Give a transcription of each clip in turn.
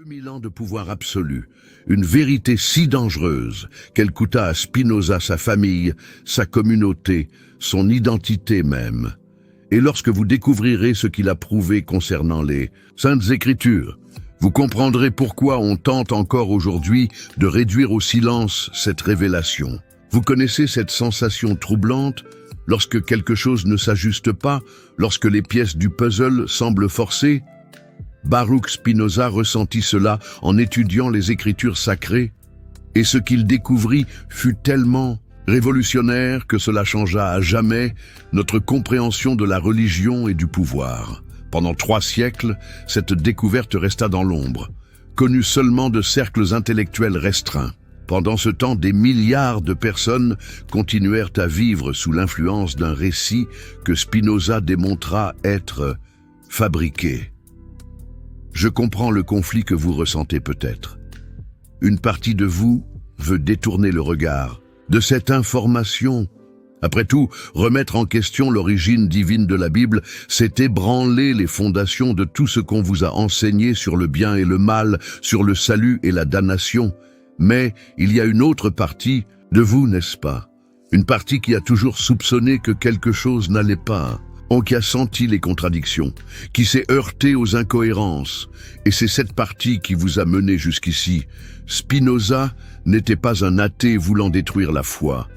2000 ans de pouvoir absolu, une vérité si dangereuse qu'elle coûta à Spinoza sa famille, sa communauté, son identité même. Et lorsque vous découvrirez ce qu'il a prouvé concernant les Saintes Écritures, vous comprendrez pourquoi on tente encore aujourd'hui de réduire au silence cette révélation. Vous connaissez cette sensation troublante lorsque quelque chose ne s'ajuste pas, lorsque les pièces du puzzle semblent forcées? Baruch Spinoza ressentit cela en étudiant les Écritures sacrées, et ce qu'il découvrit fut tellement révolutionnaire que cela changea à jamais notre compréhension de la religion et du pouvoir. Pendant 3 siècles, cette découverte resta dans l'ombre, connue seulement de cercles intellectuels restreints. Pendant ce temps, des milliards de personnes continuèrent à vivre sous l'influence d'un récit que Spinoza démontra être fabriqué. Je comprends le conflit que vous ressentez peut-être. Une partie de vous veut détourner le regard de cette information. Après tout, remettre en question l'origine divine de la Bible, c'est ébranler les fondations de tout ce qu'on vous a enseigné sur le bien et le mal, sur le salut et la damnation. Mais il y a une autre partie de vous, n'est-ce pas? Une partie qui a toujours soupçonné que quelque chose n'allait pas, qui a senti les contradictions, qui s'est heurté aux incohérences. Et c'est cette partie qui vous a mené jusqu'ici. Spinoza n'était pas un athée voulant détruire la foi.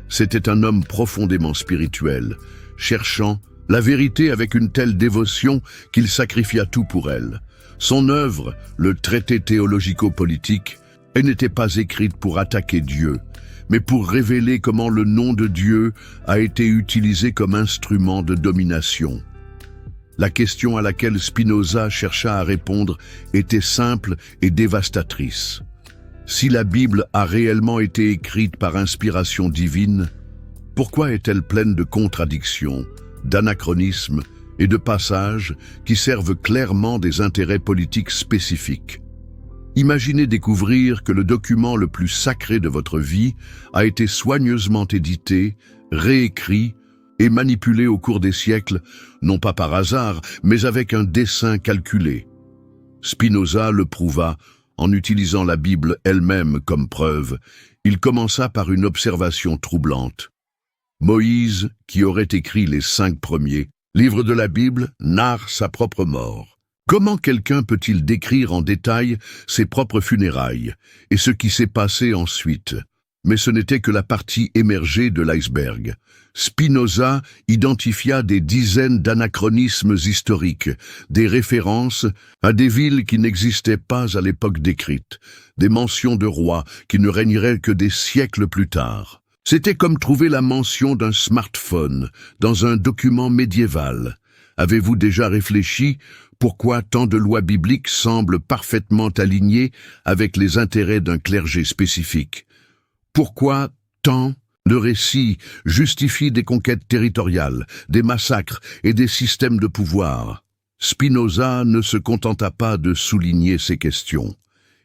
C'était un homme profondément spirituel, cherchant la vérité avec une telle dévotion qu'il sacrifia tout pour elle. Son œuvre, le traité théologico-politique, elle n'était pas écrite pour attaquer Dieu, mais pour révéler comment le nom de Dieu a été utilisé comme instrument de domination. La question à laquelle Spinoza chercha à répondre était simple et dévastatrice. Si la Bible a réellement été écrite par inspiration divine, pourquoi est-elle pleine de contradictions, d'anachronismes et de passages qui servent clairement des intérêts politiques spécifiques? Imaginez découvrir que le document le plus sacré de votre vie a été soigneusement édité, réécrit et manipulé au cours des siècles, non pas par hasard, mais avec un dessein calculé. Spinoza le prouva en utilisant la Bible elle-même comme preuve. Il commença par une observation troublante. Moïse, qui aurait écrit les 5 premiers livres de la Bible, narre sa propre mort. Comment quelqu'un peut-il décrire en détail ses propres funérailles et ce qui s'est passé ensuite? Mais ce n'était que la partie émergée de l'iceberg. Spinoza identifia des dizaines d'anachronismes historiques, des références à des villes qui n'existaient pas à l'époque décrite, des mentions de rois qui ne régneraient que des siècles plus tard. C'était comme trouver la mention d'un smartphone dans un document médiéval. Avez-vous déjà réfléchi pourquoi tant de lois bibliques semblent parfaitement alignées avec les intérêts d'un clergé spécifique? Pourquoi tant de récits justifient des conquêtes territoriales, des massacres et des systèmes de pouvoir? Spinoza ne se contenta pas de souligner ces questions.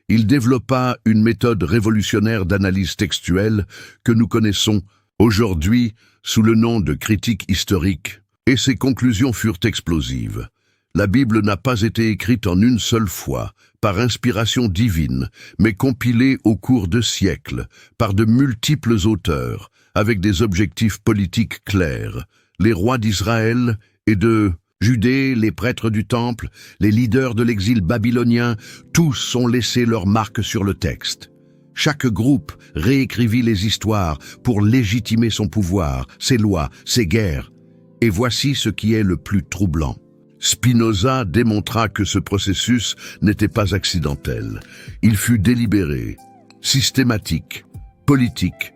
Il développa une méthode révolutionnaire d'analyse textuelle que nous connaissons aujourd'hui sous le nom de critique historique, et ses conclusions furent explosives. La Bible n'a pas été écrite en une seule fois, par inspiration divine, mais compilée au cours de siècles, par de multiples auteurs, avec des objectifs politiques clairs. Les rois d'Israël et de Judée, les prêtres du temple, les leaders de l'exil babylonien, tous ont laissé leur marque sur le texte. Chaque groupe réécrivit les histoires pour légitimer son pouvoir, ses lois, ses guerres. Et voici ce qui est le plus troublant. Spinoza démontra que ce processus n'était pas accidentel. Il fut délibéré, systématique, politique.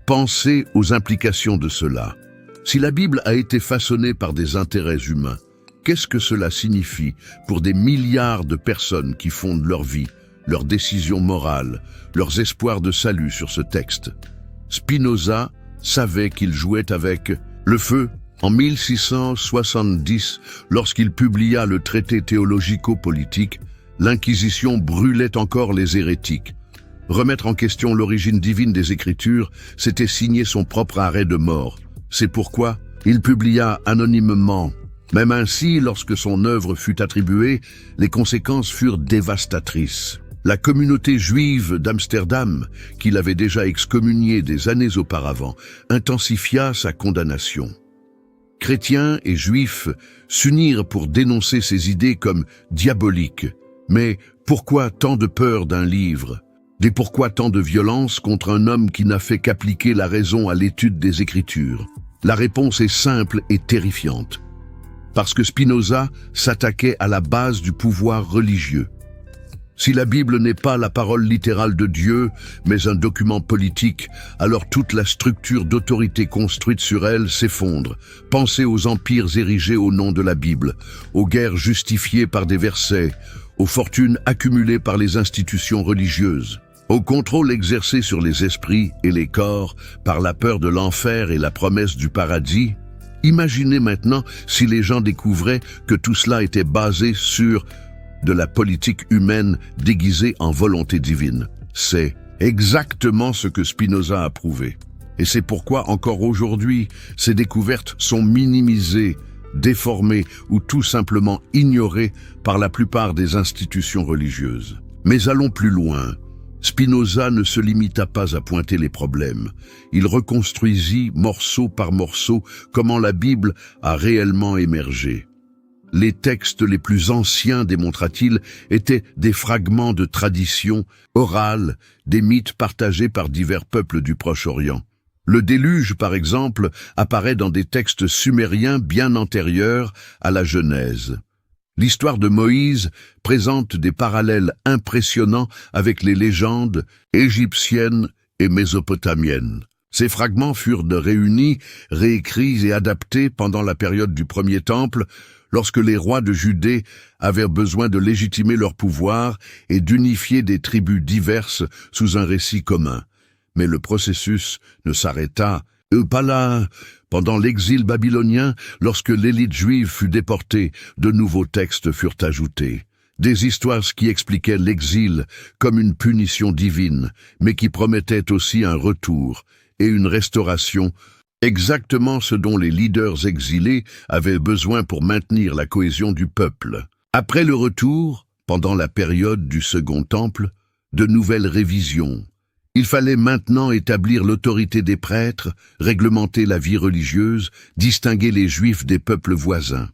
Pensez aux implications de cela. Si la Bible a été façonnée par des intérêts humains, qu'est-ce que cela signifie pour des milliards de personnes qui fondent leur vie, leurs décisions morales, leurs espoirs de salut sur ce texte? Spinoza savait qu'il jouait avec le feu. En 1670, lorsqu'il publia le traité théologico-politique, l'Inquisition brûlait encore les hérétiques. Remettre en question l'origine divine des Écritures, c'était signer son propre arrêt de mort. C'est pourquoi il publia anonymement Même ainsi, lorsque son œuvre fut attribuée, les conséquences furent dévastatrices. La communauté juive d'Amsterdam, qu'il avait déjà excommuniée des années auparavant, intensifia sa condamnation. Chrétiens et juifs s'unirent pour dénoncer ces idées comme diaboliques. Mais pourquoi tant de peur d'un livre? Et pourquoi tant de violence contre un homme qui n'a fait qu'appliquer la raison à l'étude des Écritures? La réponse est simple et terrifiante. Parce que Spinoza s'attaquait à la base du pouvoir religieux. Si la Bible n'est pas la parole littérale de Dieu, mais un document politique, alors toute la structure d'autorité construite sur elle s'effondre. Pensez aux empires érigés au nom de la Bible, aux guerres justifiées par des versets, aux fortunes accumulées par les institutions religieuses, au contrôle exercé sur les esprits et les corps par la peur de l'enfer et la promesse du paradis. Imaginez maintenant si les gens découvraient que tout cela était basé sur de la politique humaine déguisée en volonté divine. C'est exactement ce que Spinoza a prouvé. Et c'est pourquoi, encore aujourd'hui, ces découvertes sont minimisées, déformées ou tout simplement ignorées par la plupart des institutions religieuses. Mais allons plus loin. Spinoza ne se limita pas à pointer les problèmes. Il reconstruisit, morceau par morceau, comment la Bible a réellement émergé. Les textes les plus anciens, démontra-t-il, étaient des fragments de traditions orales, des mythes partagés par divers peuples du Proche-Orient. Le déluge, par exemple, apparaît dans des textes sumériens bien antérieurs à la Genèse. L'histoire de Moïse présente des parallèles impressionnants avec les légendes égyptiennes et mésopotamiennes. Ces fragments furent réunis, réécrits et adaptés pendant la période du Premier Temple, lorsque les rois de Judée avaient besoin de légitimer leur pouvoir et d'unifier des tribus diverses sous un récit commun. Mais le processus ne s'arrêta pas là. Pendant l'exil babylonien, lorsque l'élite juive fut déportée, de nouveaux textes furent ajoutés. Des histoires qui expliquaient l'exil comme une punition divine, mais qui promettaient aussi un retour et une restauration, exactement ce dont les leaders exilés avaient besoin pour maintenir la cohésion du peuple. Après le retour, pendant la période du Second Temple, de nouvelles révisions. Il fallait maintenant établir l'autorité des prêtres, réglementer la vie religieuse, distinguer les Juifs des peuples voisins.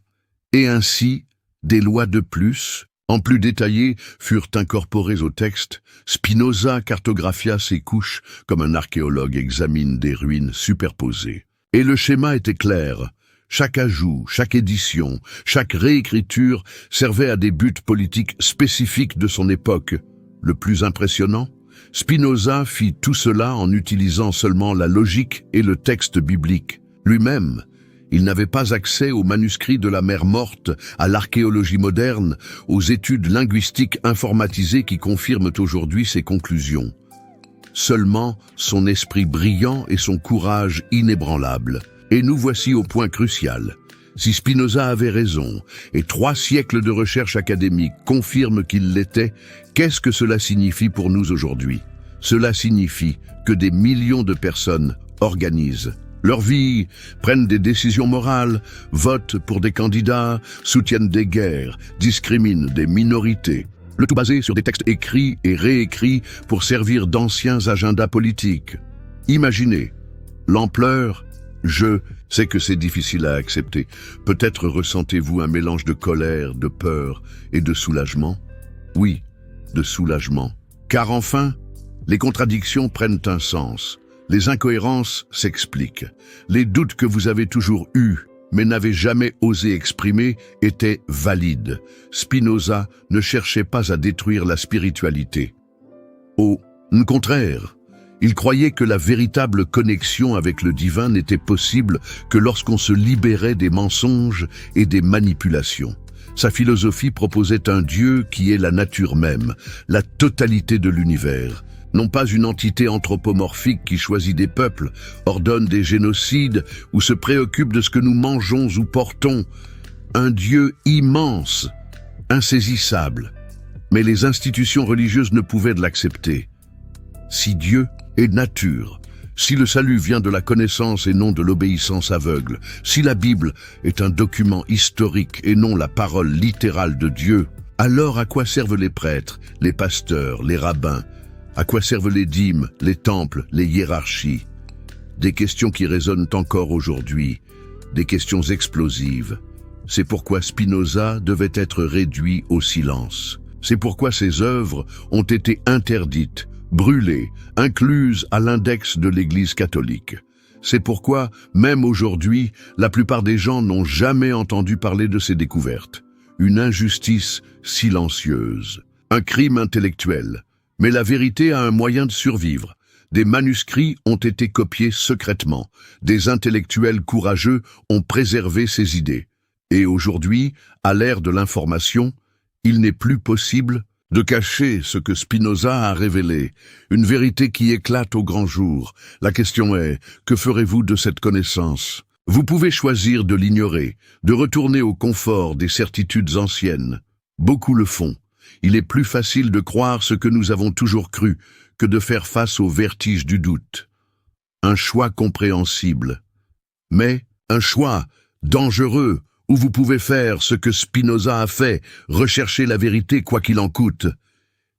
Et ainsi, des lois de plus, en plus détaillées, furent incorporées au texte. Spinoza cartographia ces couches comme un archéologue examine des ruines superposées. Et le schéma était clair. Chaque ajout, chaque édition, chaque réécriture servait à des buts politiques spécifiques de son époque. Le plus impressionnant, Spinoza fit tout cela en utilisant seulement la logique et le texte biblique. Lui-même, il n'avait pas accès aux manuscrits de la mer Morte, à l'archéologie moderne, aux études linguistiques informatisées qui confirment aujourd'hui ses conclusions. Seulement son esprit brillant et son courage inébranlable. Et nous voici au point crucial. Si Spinoza avait raison, et 3 siècles de recherche académique confirment qu'il l'était, qu'est-ce que cela signifie pour nous aujourd'hui? Cela signifie que des millions de personnes organisent leur vie, prennent des décisions morales, votent pour des candidats, soutiennent des guerres, discriminent des minorités. Le tout basé sur des textes écrits et réécrits pour servir d'anciens agendas politiques. Imaginez l'ampleur. Je sais que c'est difficile à accepter. Peut-être ressentez-vous un mélange de colère, de peur et de soulagement. Oui, de soulagement. Car enfin, les contradictions prennent un sens. Les incohérences s'expliquent. Les doutes que vous avez toujours eus, mais n'avez jamais osé exprimer, étaient valides. Spinoza ne cherchait pas à détruire la spiritualité. Au contraire, il croyait que la véritable connexion avec le divin n'était possible que lorsqu'on se libérait des mensonges et des manipulations. Sa philosophie proposait un Dieu qui est la nature même, la totalité de l'univers. Non pas une entité anthropomorphique qui choisit des peuples, ordonne des génocides ou se préoccupe de ce que nous mangeons ou portons. Un Dieu immense, insaisissable. Mais les institutions religieuses ne pouvaient l'accepter. Si Dieu est nature, Si le salut vient de la connaissance et non de l'obéissance aveugle, si la Bible est un document historique et non la parole littérale de Dieu, alors à quoi servent les prêtres, les pasteurs, les rabbins? À quoi servent les dîmes, les temples, les hiérarchies? Des questions qui résonnent encore aujourd'hui, des questions explosives. C'est pourquoi Spinoza devait être réduit au silence. C'est pourquoi ses œuvres ont été interdites, brûlées, incluses à l'index de l'Église catholique. C'est pourquoi, même aujourd'hui, la plupart des gens n'ont jamais entendu parler de ses découvertes. Une injustice silencieuse, un crime intellectuel. Mais la vérité a un moyen de survivre. Des manuscrits ont été copiés secrètement. Des intellectuels courageux ont préservé ces idées. Et aujourd'hui, à l'ère de l'information, il n'est plus possible de cacher ce que Spinoza a révélé, une vérité qui éclate au grand jour. La question est, que ferez-vous de cette connaissance? Vous pouvez choisir de l'ignorer, de retourner au confort des certitudes anciennes. Beaucoup le font. Il est plus facile de croire ce que nous avons toujours cru que de faire face au vertige du doute. Un choix compréhensible, mais un choix dangereux, où vous pouvez faire ce que Spinoza a fait, rechercher la vérité quoi qu'il en coûte.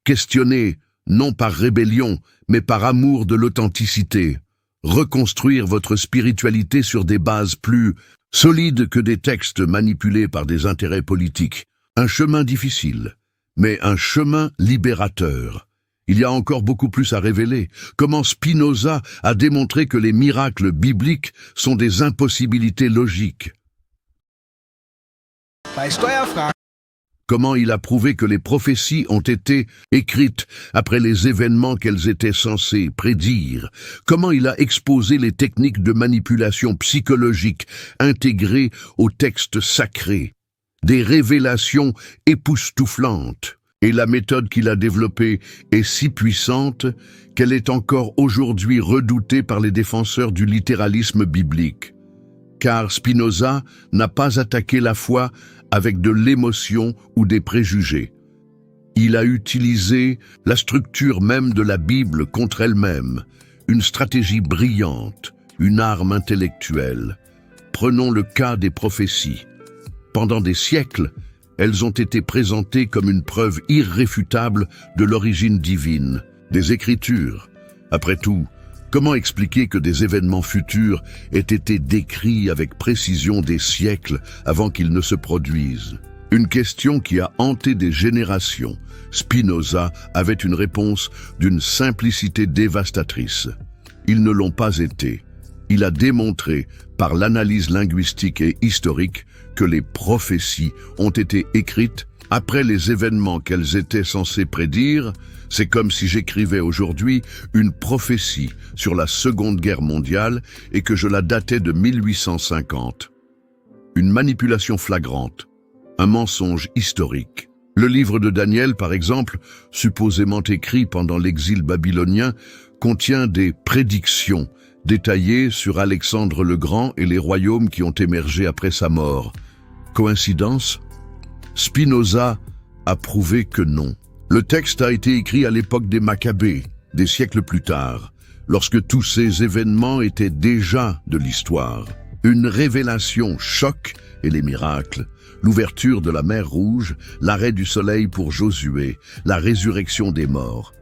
Questionner, non par rébellion, mais par amour de l'authenticité. Reconstruire votre spiritualité sur des bases plus solides que des textes manipulés par des intérêts politiques. Un chemin difficile, mais un chemin libérateur. Il y a encore beaucoup plus à révéler. Comment Spinoza a démontré que les miracles bibliques sont des impossibilités logiques. Comment il a prouvé que les prophéties ont été écrites après les événements qu'elles étaient censées prédire. Comment il a exposé les techniques de manipulation psychologique intégrées aux textes sacrés. Des révélations époustouflantes. Et la méthode qu'il a développée est si puissante qu'elle est encore aujourd'hui redoutée par les défenseurs du littéralisme biblique. Car Spinoza n'a pas attaqué la foi avec de l'émotion ou des préjugés. Il a utilisé la structure même de la Bible contre elle-même, une stratégie brillante, une arme intellectuelle. Prenons le cas des prophéties. Pendant des siècles, elles ont été présentées comme une preuve irréfutable de l'origine divine, des Écritures. Après tout, comment expliquer que des événements futurs aient été décrits avec précision des siècles avant qu'ils ne se produisent? Une question qui a hanté des générations. Spinoza avait une réponse d'une simplicité dévastatrice. Ils ne l'ont pas été. Il a démontré, par l'analyse linguistique et historique, que les prophéties ont été écrites après les événements qu'elles étaient censées prédire. C'est comme si j'écrivais aujourd'hui une prophétie sur la Seconde Guerre mondiale et que je la datais de 1850. Une manipulation flagrante, un mensonge historique. Le livre de Daniel, par exemple, supposément écrit pendant l'exil babylonien, contient des prédictions détaillées sur Alexandre le Grand et les royaumes qui ont émergé après sa mort. Coïncidence? Spinoza a prouvé que non. Le texte a été écrit à l'époque des Maccabées, des siècles plus tard, lorsque tous ces événements étaient déjà de l'histoire. Une révélation choque et les miracles, l'ouverture de la mer Rouge, l'arrêt du soleil pour Josué, la résurrection des morts.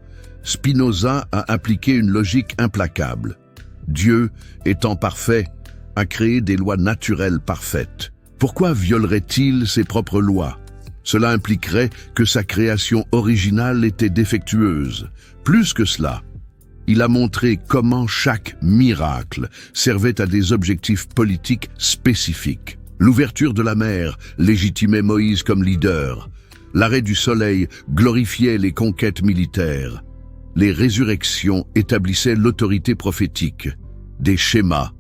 Spinoza a appliqué une logique implacable. Dieu, étant parfait, a créé des lois naturelles parfaites. Pourquoi violerait-il ses propres lois? Cela impliquerait que sa création originale était défectueuse. Plus que cela, il a montré comment chaque miracle servait à des objectifs politiques spécifiques. L'ouverture de la mer légitimait Moïse comme leader. L'arrêt du soleil glorifiait les conquêtes militaires. Les résurrections établissaient l'autorité prophétique. Des schémas,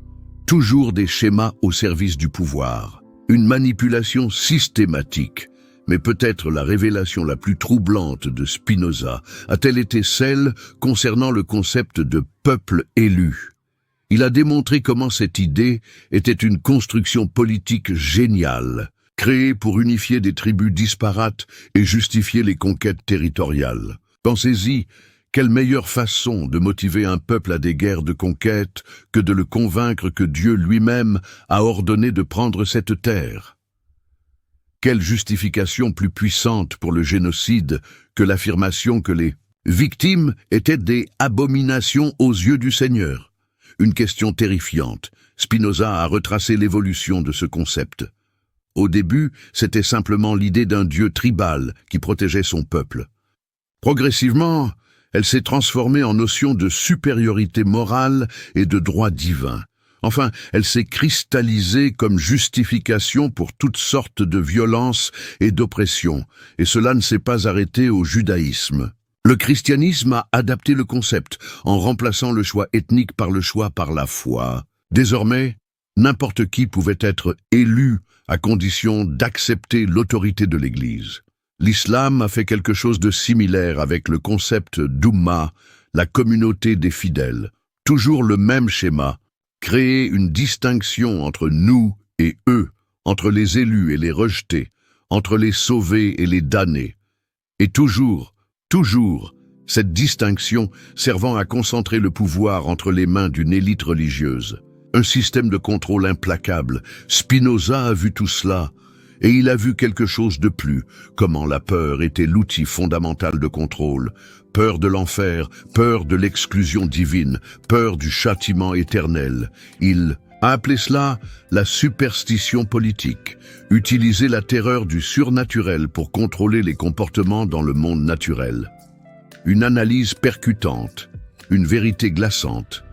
toujours des schémas au service du pouvoir. Une manipulation systématique. Mais peut-être la révélation la plus troublante de Spinoza a-t-elle été celle concernant le concept de peuple élu. Il a démontré comment cette idée était une construction politique géniale, créée pour unifier des tribus disparates et justifier les conquêtes territoriales. Pensez-y, Quelle meilleure façon de motiver un peuple à des guerres de conquête que de le convaincre que Dieu lui-même a ordonné de prendre cette terre? Quelle justification plus puissante pour le génocide que l'affirmation que les victimes étaient des abominations aux yeux du Seigneur? Une question terrifiante. Spinoza a retracé l'évolution de ce concept. Au début, c'était simplement l'idée d'un Dieu tribal qui protégeait son peuple. Progressivement, elle s'est transformée en notion de supériorité morale et de droit divin. Enfin, elle s'est cristallisée comme justification pour toutes sortes de violences et d'oppressions, et cela ne s'est pas arrêté au judaïsme. Le christianisme a adapté le concept en remplaçant le choix ethnique par le choix par la foi. Désormais, n'importe qui pouvait être élu à condition d'accepter l'autorité de l'Église. L'islam a fait quelque chose de similaire avec le concept d'Umma, la communauté des fidèles. Toujours le même schéma, créer une distinction entre nous et eux, entre les élus et les rejetés, entre les sauvés et les damnés. Et toujours, cette distinction servant à concentrer le pouvoir entre les mains d'une élite religieuse. Un système de contrôle implacable. Spinoza a vu tout cela, et il a vu quelque chose de plus, comment la peur était l'outil fondamental de contrôle. Peur de l'enfer, peur de l'exclusion divine, peur du châtiment éternel. Il a appelé cela la superstition politique, utiliser la terreur du surnaturel pour contrôler les comportements dans le monde naturel. Une analyse percutante, une vérité glaçante.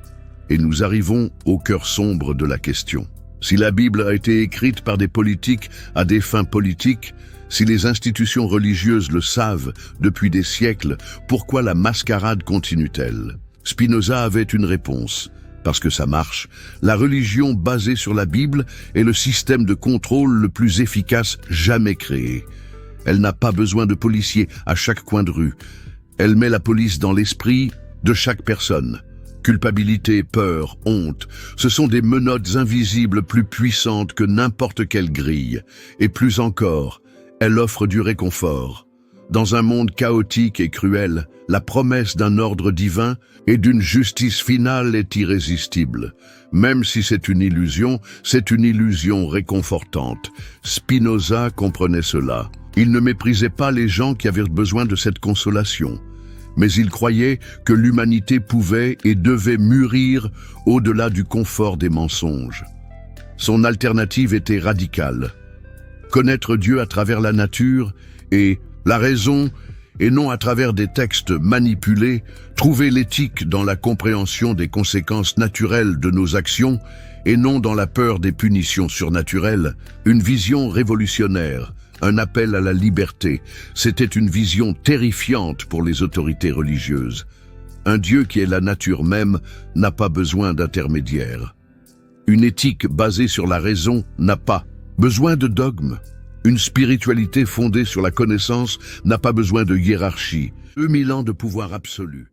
Et nous arrivons au cœur sombre de la question. Si la Bible a été écrite par des politiques à des fins politiques, si les institutions religieuses le savent depuis des siècles, pourquoi la mascarade continue-t-elle? Spinoza avait une réponse. Parce que ça marche. La religion basée sur la Bible est le système de contrôle le plus efficace jamais créé. Elle n'a pas besoin de policiers à chaque coin de rue. Elle met la police dans l'esprit de chaque personne. Culpabilité, peur, honte, ce sont des menottes invisibles plus puissantes que n'importe quelle grille. Et plus encore, elle offre du réconfort. Dans un monde chaotique et cruel, la promesse d'un ordre divin et d'une justice finale est irrésistible. Même si c'est une illusion réconfortante. Spinoza comprenait cela. Il ne méprisait pas les gens qui avaient besoin de cette consolation. Mais il croyait que l'humanité pouvait et devait mûrir au-delà du confort des mensonges. Son alternative était radicale. Connaître Dieu à travers la nature et la raison, et non à travers des textes manipulés, trouver l'éthique dans la compréhension des conséquences naturelles de nos actions et non dans la peur des punitions surnaturelles, une vision révolutionnaire, un appel à la liberté. C'était une vision terrifiante pour les autorités religieuses. Un Dieu qui est la nature même n'a pas besoin d'intermédiaires. Une éthique basée sur la raison n'a pas besoin de dogmes. Une spiritualité fondée sur la connaissance n'a pas besoin de hiérarchie. 2000 ans de pouvoir absolu.